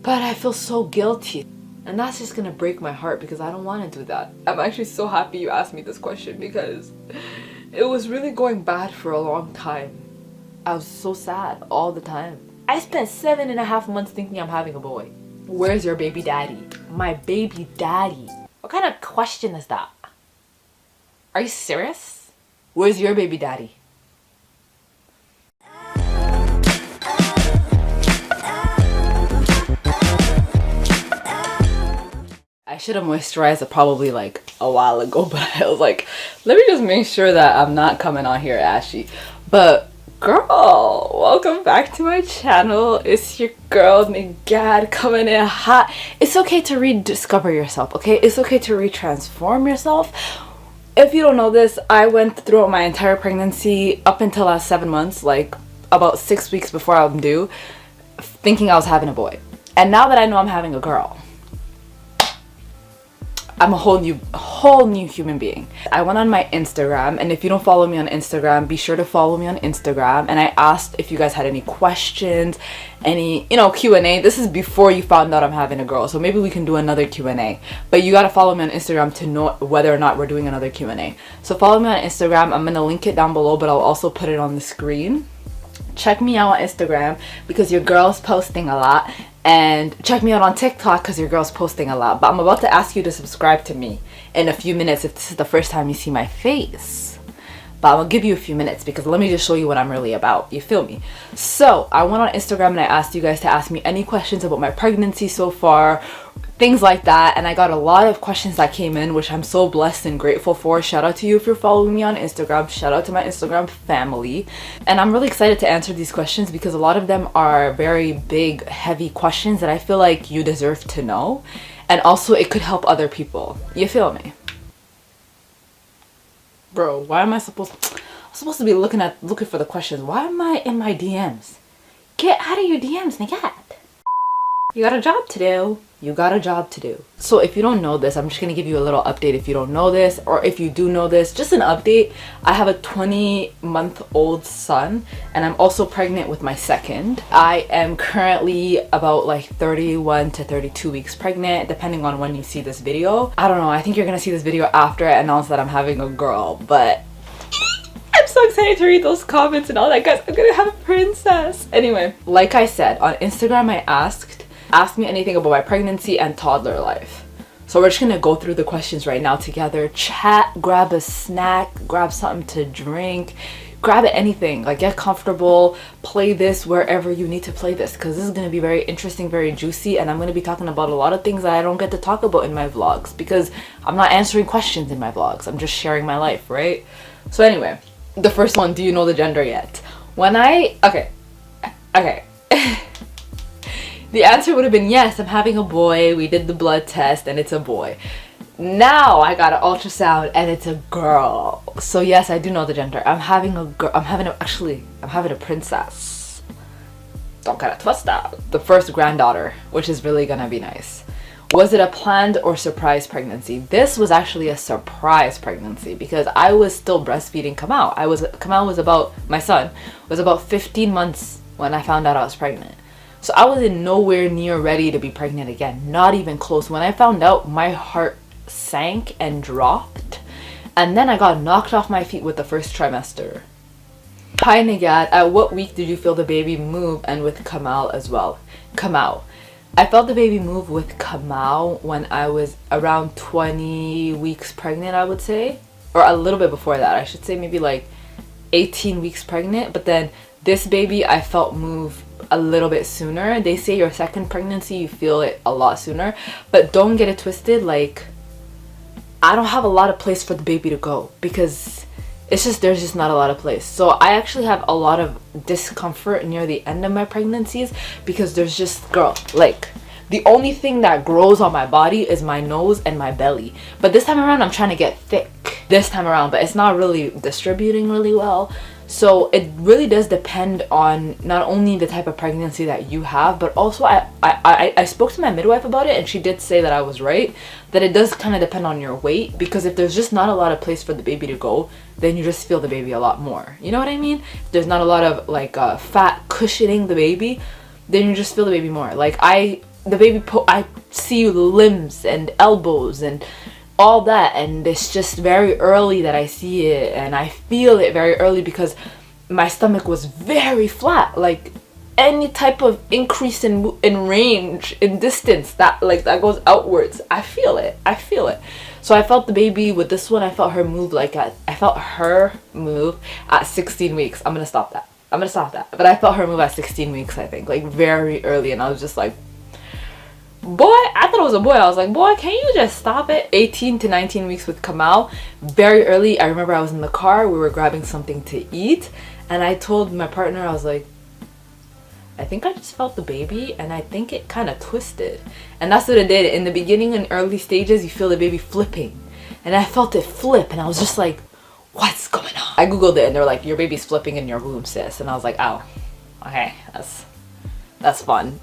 but I feel so guilty. And that's just gonna break my heart because I don't want to do that. I'm actually so happy you asked me this question because it was really going bad for a long time. I was so sad all the time. I spent 7.5 months thinking I'm having a boy. Where's your baby daddy? My baby daddy. What kind of question is that? Are you serious? Where's your baby daddy? I should have moisturized it probably like a while ago, but I was like, let me just make sure that I'm not coming on here ashy. But girl, welcome back to my channel. It's your girl Nagad coming in hot. It's okay to rediscover yourself, okay? It's okay to retransform yourself. If you don't know this, I went throughout my entire pregnancy up until last 7 months, like about 6 weeks before I'm due, thinking I was having a boy. And now that I know I'm having a girl, I'm a whole new human being. I went on my Instagram, and if you don't follow me on Instagram, be sure to follow me on Instagram. And I asked if you guys had any questions, any, Q&A. This is before you found out I'm having a girl, so maybe we can do another Q&A. But you gotta follow me on Instagram to know whether or not we're doing another Q&A. So follow me on Instagram. I'm gonna link it down below, but I'll also put it on the screen. Check me out on Instagram because your girl's posting a lot. And check me out on TikTok because your girl's posting a lot. But I'm about to ask you to subscribe to me in a few minutes if this is the first time you see my face. But I'm gonna give you a few minutes because let me just show you what I'm really about. You feel me? So I went on Instagram and I asked you guys to ask me any questions about my pregnancy so far, things like that. And I got a lot of questions that came in, which I'm so blessed and grateful for. Shout out to you if you're following me on Instagram. Shout out to my Instagram family. And I'm really excited to answer these questions because a lot of them are very big, heavy questions that I feel like you deserve to know. And also it could help other people. You feel me? Bro, why am I supposed to be looking for the questions? Why am I in my DMs? Get out of your DMs, nigga. You got a job to do. You got a job to do. So if you don't know this, I'm just gonna give you a little update if you don't know this, or if you do know this, just an update. I have a 20-month-old son, and I'm also pregnant with my second. I am currently about like 31 to 32 weeks pregnant, depending on when you see this video. I don't know, I think you're gonna see this video after I announce that I'm having a girl, but I'm so excited to read those comments and all that, guys. I'm gonna have a princess. Anyway, like I said, on Instagram I ask me anything about my pregnancy and toddler life. So we're just gonna go through the questions right now together. Chat, grab a snack, grab something to drink, grab anything, like get comfortable, play this wherever you need to play this, because this is gonna be very interesting, very juicy, and I'm gonna be talking about a lot of things that I don't get to talk about in my vlogs because I'm not answering questions in my vlogs. I'm just sharing my life, right? So anyway, the first one, do you know the gender yet? Okay. The answer would have been yes, I'm having a boy. We did the blood test and it's a boy. Now I got an ultrasound and it's a girl. So yes, I do know the gender. I'm having a girl. I'm having a princess. Don't get it twisted. The first granddaughter, which is really gonna be nice. Was it a planned or surprise pregnancy? This was actually a surprise pregnancy because I was still breastfeeding Kamal. My son was about 15 months when I found out I was pregnant. So I was nowhere near ready to be pregnant again, not even close. When I found out, my heart sank and dropped, and then I got knocked off my feet with the first trimester. Hi Nagad, at what week did you feel the baby move, and with Kamal as well? Kamal. I felt the baby move with Kamal when I was around 20 weeks pregnant, I would say, or a little bit before that. I should say maybe like 18 weeks pregnant, but then this baby I felt move a little bit sooner. They say your second pregnancy you feel it a lot sooner, but don't get it twisted. Like, I don't have a lot of place for the baby to go because there's just not a lot of place. So I actually have a lot of discomfort near the end of my pregnancies because there's just, like, the only thing that grows on my body is my nose and my belly. But this time around I'm trying to get thick this time around, but it's not really distributing really well. So it really does depend on not only the type of pregnancy that you have, but also I spoke to my midwife about it, and she did say that I was right, that it does kind of depend on your weight, because if there's just not a lot of place for the baby to go, then you just feel the baby a lot more. You know what I mean? If there's not a lot of like fat cushioning the baby, then you just feel the baby more. Like the baby I see limbs and elbows and all that, and it's just very early that I see it, and I feel it very early because my stomach was very flat. Like any type of increase in range, in distance, that goes outwards, I feel it. So I felt the baby with this one. I felt her move at 16 weeks. I'm gonna stop that. But I felt her move at 16 weeks, I think, like very early, and I was just like, boy, I thought it was a boy. I was like, boy, can you just stop it? 18 to 19 weeks with Kamal, very early. I remember I was in the car, we were grabbing something to eat, and I told my partner, I was like, I think I just felt the baby, and I think it kind of twisted. And that's what it did. In the beginning, in early stages, you feel the baby flipping, and I felt it flip, and I was just like, what's going on? I googled it, and they're like, your baby's flipping in your womb, sis. And I was like, oh, okay, that's fun.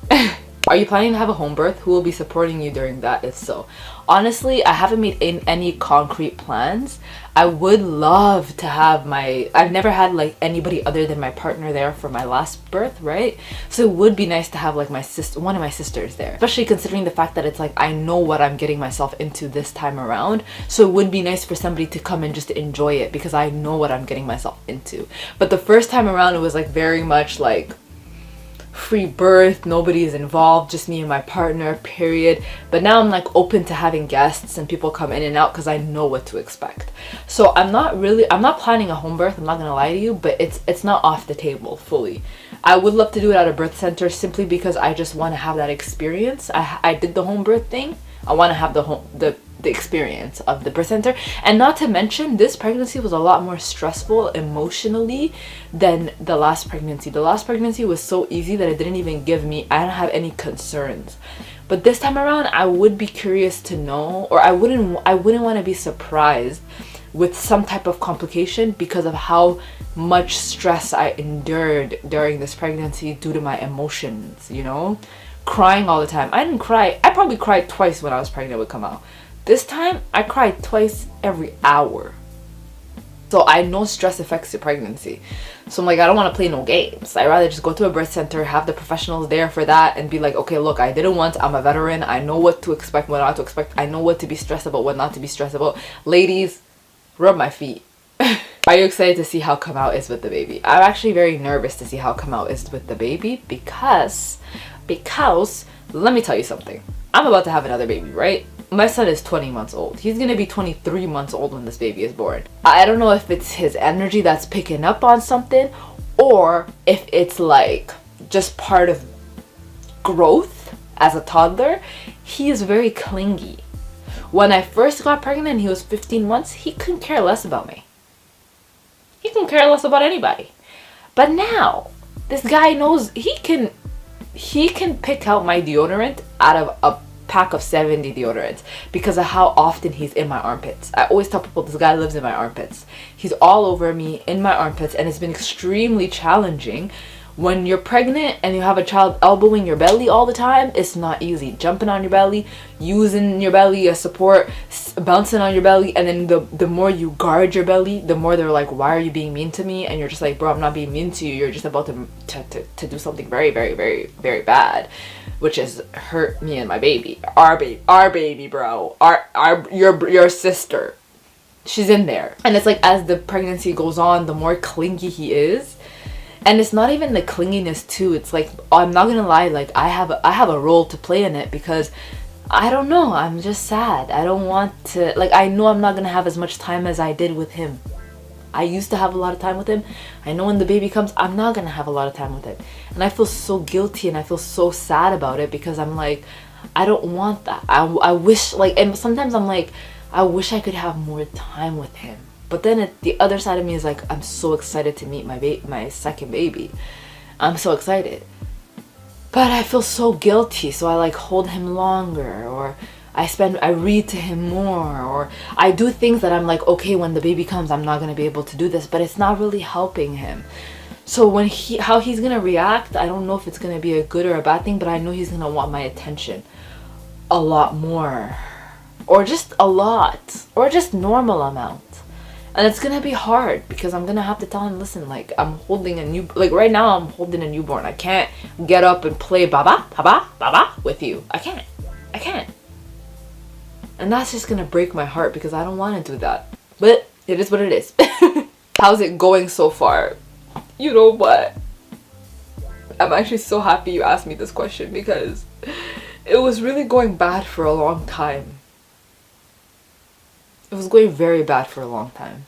Are you planning to have a home birth? Who will be supporting you during that, if so? Honestly, I haven't made any concrete plans. I would love to have I've never had like anybody other than my partner there for my last birth, right? So it would be nice to have like one of my sisters there, especially considering the fact that it's like I know what I'm getting myself into this time around. So it would be nice for somebody to come and just enjoy it because I know what I'm getting myself into. But the first time around, it was like very much like free birth, nobody is involved, just me and my partner, period. But now I'm like open to having guests and people come in and out because I know what to expect. So I'm not planning a home birth, I'm not gonna lie to you, but it's not off the table fully. I would love to do it at a birth center simply because I just want to have that experience. I did the home birth thing. I want to have the experience of the birth center. And not to mention, this pregnancy was a lot more stressful emotionally than the last pregnancy. The last pregnancy was so easy that it didn't even I didn't have any concerns. But this time around, I would be curious to know, or I wouldn't want to be surprised with some type of complication because of how much stress I endured during this pregnancy due to my emotions, you know? Crying all the time. I didn't cry. I probably cried twice when I was pregnant with Kamal. This time, I cried twice every hour. So I know stress affects your pregnancy. So I'm like, I don't want to play no games. I'd rather just go to a birth center, have the professionals there for that, and be like, okay, look, I did it once. I'm a veteran. I know what to expect, what not to expect. I know what to be stressed about, what not to be stressed about. Ladies, rub my feet. Are you excited to see how Kamal is with the baby? I'm actually very nervous to see how Kamal is with the baby because let me tell you something. I'm about to have another baby, right? My son is 20 months old. He's gonna be 23 months old when this baby is born. I don't know if it's his energy that's picking up on something or if it's like just part of growth as a toddler. He is very clingy. When I first got pregnant and he was 15 months, he couldn't care less about me. He couldn't care less about anybody. But now, this guy knows he can pick out my deodorant out of a pack of 70 deodorants because of how often he's in my armpits. I always tell people this guy lives in my armpits. He's all over me, in my armpits, and it's been extremely challenging. When you're pregnant and you have a child elbowing your belly all the time, it's not easy. Jumping on your belly, using your belly as support, bouncing on your belly, and then the more you guard your belly, the more they're like, why are you being mean to me? And you're just like, bro, I'm not being mean to you. You're just about to do something very, very, very, very bad, which is hurt me and my baby. Our baby, bro. Your sister. She's in there. And it's like, as the pregnancy goes on, the more clingy he is. And it's not even the clinginess too. It's like, I'm not gonna lie, like I have a role to play in it because I don't know, I'm just sad. I don't want to, like, I know I'm not gonna have as much time as I did with him. I used to have a lot of time with him. I know when the baby comes, I'm not gonna have a lot of time with him. And I feel so guilty and I feel so sad about it because I'm like, I don't want that. I wish, like, and sometimes I'm like, I wish I could have more time with him. But then the other side of me is like, I'm so excited to meet my second baby. I'm so excited. But I feel so guilty, so I like hold him longer, or I read to him more, or I do things that I'm like, okay, when the baby comes, I'm not gonna be able to do this, but it's not really helping him. So how he's gonna react, I don't know if it's gonna be a good or a bad thing, but I know he's gonna want my attention a lot more, or just a lot, or just normal amount. And it's gonna be hard because I'm gonna have to tell him, listen, like, I'm holding a new, like, right now I'm holding a newborn. I can't get up and play baba, baba, baba with you. I can't. And that's just gonna break my heart because I don't want to do that. But it is what it is. How's it going so far? You know what? I'm actually so happy you asked me this question because it was really going bad for a long time. It was going very bad for a long time.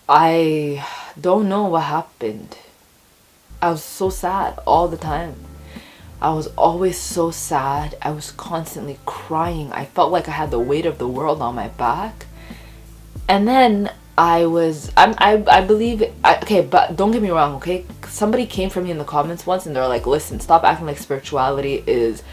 I don't know what happened. I was so sad all the time. I was always so sad. I was constantly crying. I felt like I had the weight of the world on my back. And then I believe, okay, but don't get me wrong, okay? Somebody came for me in the comments once and they're like, listen, stop acting like spirituality is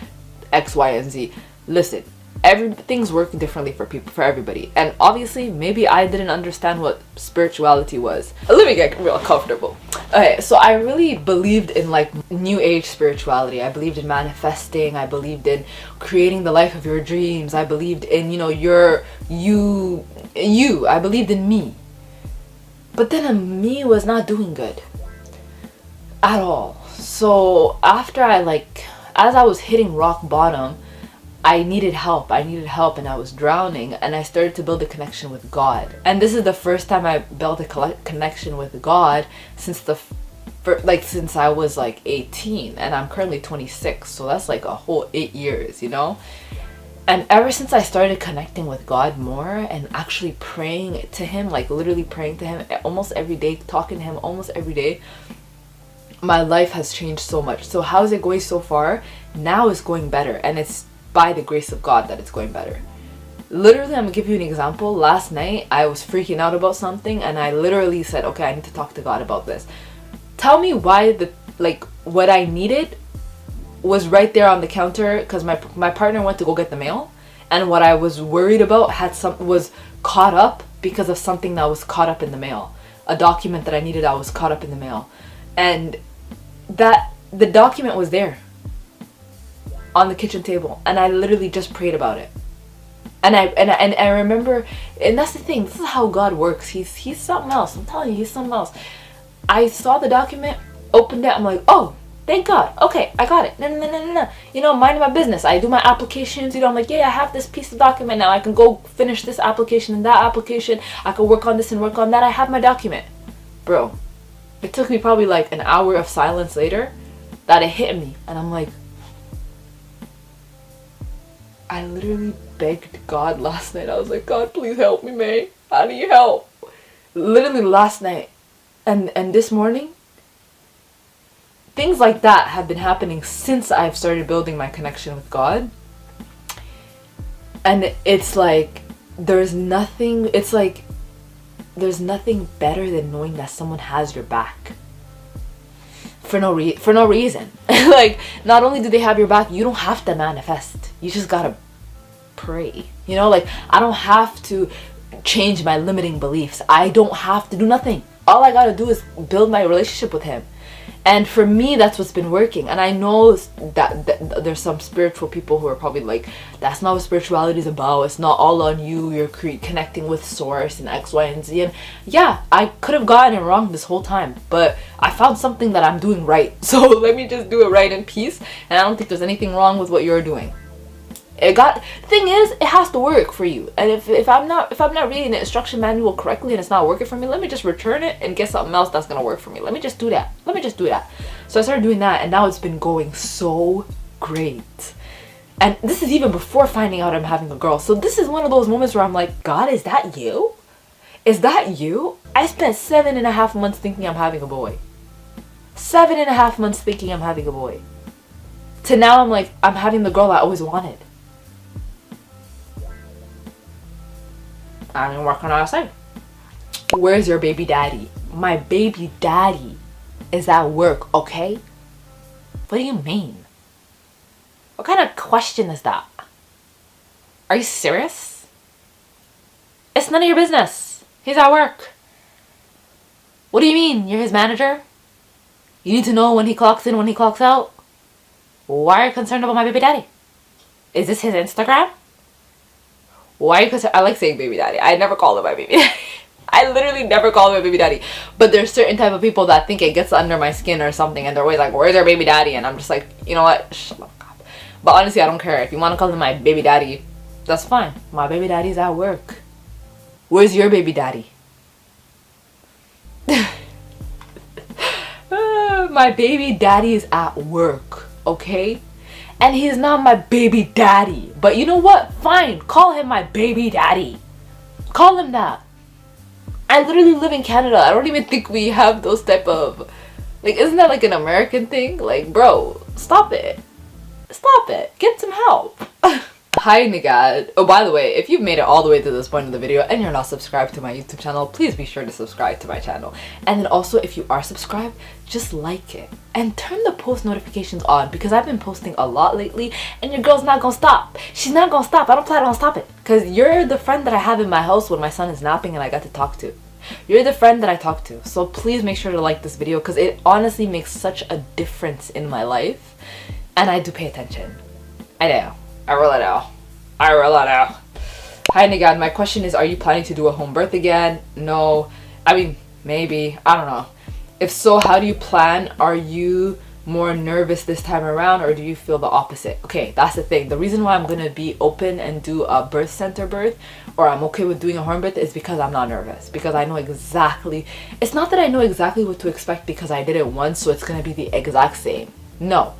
X, Y, and Z. Listen, everything's working differently for people, for everybody. And obviously, maybe I didn't understand what spirituality was. Let me get real comfortable. Okay, so I really believed in like new age spirituality. I believed in manifesting. I believed in creating the life of your dreams. I believed in, you know, you. I believed in me. But then me was not doing good at all. So after as I was hitting rock bottom, I needed help and I was drowning, and I started to build a connection with God. And this is the first time I built a connection with God since since I was like 18, and I'm currently 26, so that's like a whole 8 years, you know? And ever since I started connecting with God more and actually praying to him, like literally praying to him almost every day, talking to him almost every day, my life has changed so much. So how is it going so far? Now it's going better, and it's by the grace of God that it's going better. Literally, I'm gonna give you an example. Last night I was freaking out about something, and I literally said, okay, I need to talk to God about this. Tell me why what I needed was right there on the counter, because my partner went to go get the mail, and what I was worried about was caught up because of something that was caught up in the mail. A document that I needed that was caught up in the mail, and that the document was there on the kitchen table, and I literally just prayed about it. And I remember, and that's the thing, this is how God works. He's something else. I'm telling you, he's something else. I saw the document, opened it, I'm like, oh, thank God. Okay, I got it. No. You know, minding my business. I do my applications, you know, I'm like, yeah, I have this piece of document now. I can go finish this application and that application. I can work on this and work on that. I have my document. Bro, it took me probably like an hour of silence later that it hit me. And I'm like, I literally begged God last night. I was like, God, please help me, May. I need help. Literally last night. And this morning, things like that have been happening since I've started building my connection with God. And it's like, there's nothing better than knowing that someone has your back. For no reason. Like, not only do they have your back, you don't have to manifest. You just gotta pray. You know, like, I don't have to change my limiting beliefs. I don't have to do nothing. All I gotta do is build my relationship with him. And for me, that's what's been working. And I know that there's some spiritual people who are probably like, that's not what spirituality is about. It's not all on you. You're connecting with source and X, Y, and Z. And yeah, I could have gotten it wrong this whole time, but I found something that I'm doing right. So let me just do it right in peace. And I don't think there's anything wrong with what you're doing. The thing is, it has to work for you. And if I'm not reading the instruction manual correctly and it's not working for me, let me just return it and get something else that's gonna work for me. Let me just do that. So I started doing that, and now it's been going so great. And this is even before finding out I'm having a girl. So this is one of those moments where I'm like, God, is that you? Is that you? I spent 7.5 months thinking I'm having a boy. 7.5 months thinking I'm having a boy. To now I'm like, I'm having the girl I always wanted. I'm working on outside. Where's your baby daddy? My baby daddy is at work, okay? What do you mean? What kind of question is that? Are you serious? It's none of your business. He's at work. What do you mean? You're his manager? You need to know when he clocks in, when he clocks out? Why are you concerned about my baby daddy? Is this his Instagram? Why? Because I like saying baby daddy. I never call him my baby daddy. I literally never call him a baby daddy. But there's certain type of people that think it gets under my skin or something, and they're always like, where's their baby daddy? And I'm just like, you know what? Shut up. But honestly, I don't care. If you want to call him my baby daddy, that's fine. My baby daddy's at work. Where's your baby daddy? My baby daddy is at work, okay? And he's not my baby daddy. But you know what? Fine. Call him my baby daddy. Call him that. I literally live in Canada. I don't even think we have those type of... Like, isn't that like an American thing? Like, bro, stop it. Stop it. Get some help. Hi, nagad. Oh, by the way, if you've made it all the way to this point of the video and you're not subscribed to my YouTube channel, please be sure to subscribe to my channel. And then also, if you are subscribed, just like it. And turn the post notifications on, because I've been posting a lot lately and your girl's not gonna stop. She's not gonna stop. I don't plan on stopping. Because you're the friend that I have in my house when my son is napping and I got to talk to. You're the friend that I talk to. So please make sure to like this video, because it honestly makes such a difference in my life. And I do pay attention. I know. I really know. I really know. Hi, nagad. My question is, are you planning to do a home birth again? No. I mean, maybe. I don't know. If so, how do you plan? Are you more nervous this time around, or do you feel the opposite? Okay, that's the thing. The reason why I'm going to be open and do a birth center birth, or I'm okay with doing a home birth, is because I'm not nervous. Because I know exactly... It's not that I know exactly what to expect because I did it once, so it's going to be the exact same. No.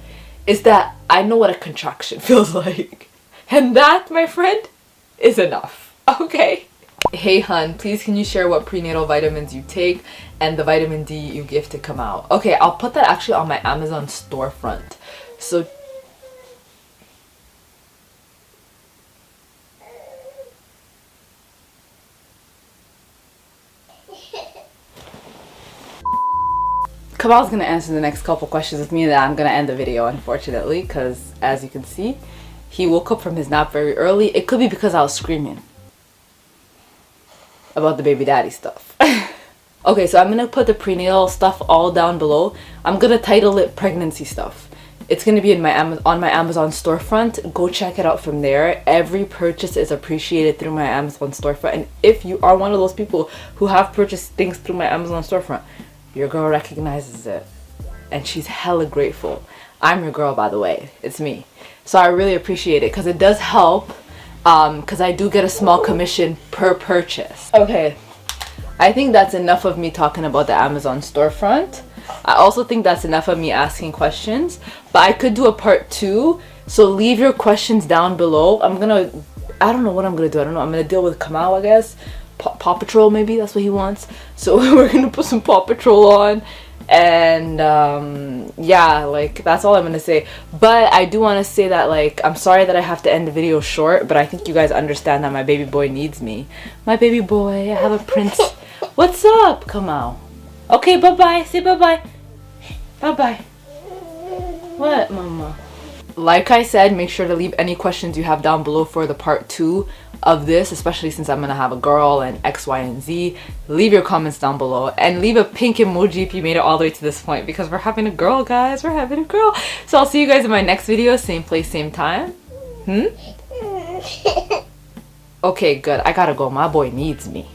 It's that I know what a contraction feels like. And that, my friend, is enough. Okay? Hey, hun, please can you share what prenatal vitamins you take and the vitamin D you give to come out? Okay, I'll put that actually on my Amazon storefront. So... Kamal's gonna answer the next couple questions with me, and then I'm gonna end the video, unfortunately, because as you can see, he woke up from his nap very early. It could be because I was screaming about the baby daddy stuff. Okay, so I'm gonna put the prenatal stuff all down below. I'm gonna title it pregnancy stuff. It's gonna be in my on my Amazon storefront. Go check it out from there. Every purchase is appreciated through my Amazon storefront, and if you are one of those people who have purchased things through my Amazon storefront, your girl recognizes it and she's hella grateful. I'm your girl, by the way. It's me. So I really appreciate it because it does help, because I do get a small commission per purchase. Okay, I think that's enough of me talking about the Amazon storefront. I also think that's enough of me asking questions, but I could do a part 2. So leave your questions down below. I don't know what I'm gonna do. I don't know. I'm gonna deal with Kamal, I guess. Paw Patrol, maybe that's what he wants. So we're gonna put some Paw Patrol on, and yeah, like that's all I'm gonna say. But I do want to say that, like, I'm sorry that I have to end the video short, but I think you guys understand that my baby boy needs me. My baby boy, I have a prince. What's up? Come on. Okay, bye-bye. Say bye-bye. Bye-bye. What, mama? Like I said, make sure to leave any questions you have down below for the part 2 of this, especially since I'm gonna have a girl and X, Y, and Z. Leave your comments down below and leave a pink emoji if you made it all the way to this point, because we're having a girl, guys. We're having a girl. So I'll see you guys in my next video, same place, same time. Okay, good. I gotta go. My boy needs me.